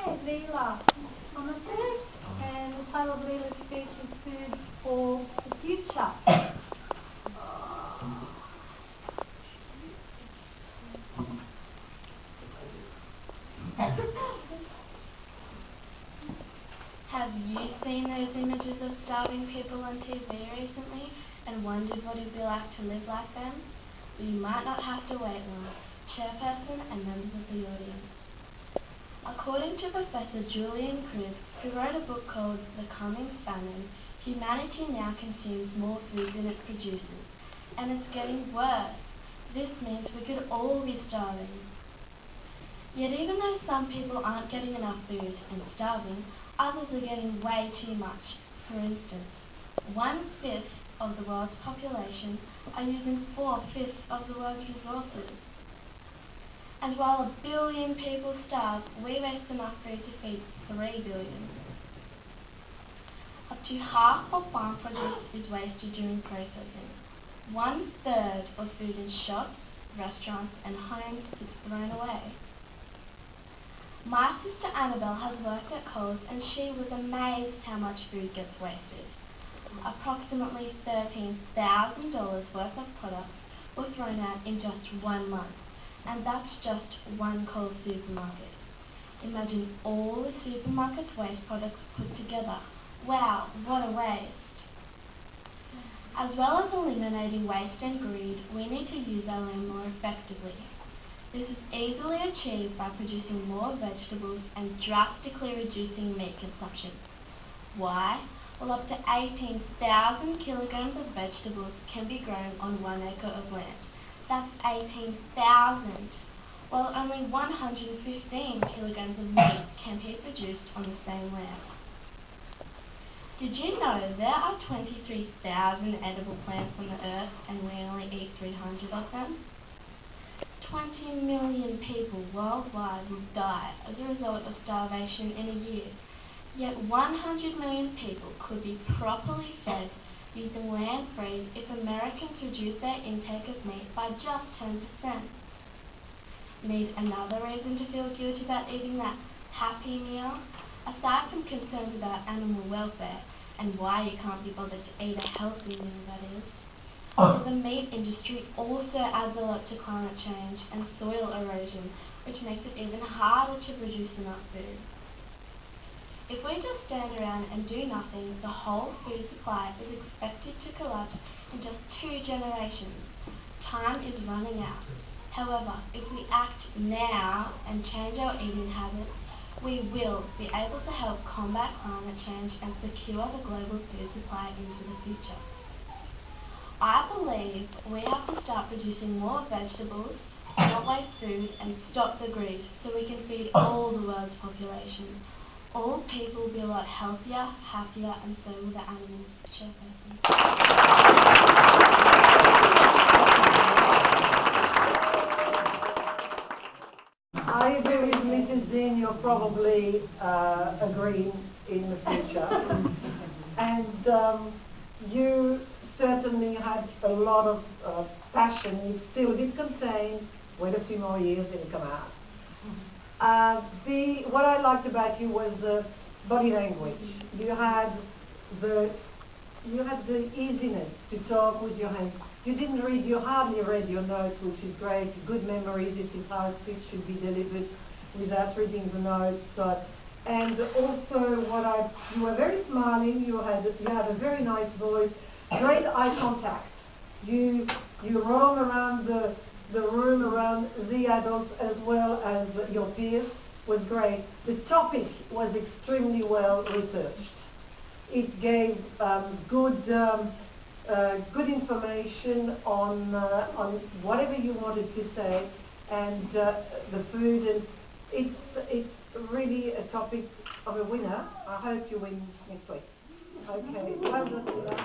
Hi, Lila. I'm a first, and the title of Lila's speech is Food for the Future. Have you seen those images of starving people on TV recently and wondered what it'd be like to live like them? Well, you might not have to wait long. Chairperson and members of the audience. According to Professor Julian Cribb, who wrote a book called The Coming Famine, humanity now consumes more food than it produces, and it's getting worse. This means we could all be starving. Yet even though some people aren't getting enough food and starving, others are getting way too much. For instance, 1/5 of the world's population are using 4/5 of the world's resources. And while 1 billion people starve, we waste enough food to feed 3 billion. Up to half of farm produce is wasted during processing. 1/3 of food in shops, restaurants and homes is thrown away. My sister Annabelle has worked at Coles and she was amazed how much food gets wasted. Approximately $13,000 worth of products were thrown out in just 1 month, and that's just one Coles supermarket. Imagine all the supermarket's waste products put together. Wow, what a waste! As well as eliminating waste and greed, we need to use our land more effectively. This is easily achieved by producing more vegetables and drastically reducing meat consumption. Why? Well, up to 18,000 kilograms of vegetables can be grown on 1 acre of land. That's 18,000, while only 115 kilograms of meat can be produced on the same land. Did you know there are 23,000 edible plants on the earth and we only eat 300 of them? 20 million people worldwide will die as a result of starvation in a year, yet 100 million people could be properly fed using land freed if Americans reduce their intake of meat by just 10%. Need another reason to feel guilty about eating that happy meal? Aside from concerns about animal welfare and why you can't be bothered to eat a healthy meal, that is, the meat industry also adds a lot to climate change and soil erosion, which makes it even harder to produce enough food. If we just stand around and do nothing, the whole food supply is expected to collapse in just 2 generations. Time is running out. However, if we act now and change our eating habits, we will be able to help combat climate change and secure the global food supply into the future. I believe we have to start producing more vegetables, not waste food, and stop the greed so we can feed all the world's population. All people will be a lot healthier, happier, and so will the animals. Chairperson. I agree with Mrs. Dean, you're probably agreeing in the future. And you certainly had a lot of passion. You still did contain, wait a few more years and come out. What I liked about you was the body language. You had the easiness to talk with your hands. You hardly read your notes, which is great. Good memories. This is how a speech should be delivered without reading the notes. And also, you were very smiling. You had a very nice voice. Great eye contact. You roam around the room around the adults as well as your peers. Was great. The topic was extremely well researched. It gave good information on whatever you wanted to say, and the food, and it's really a topic of a winner. I hope you win next week. Okay. Well done, Lila.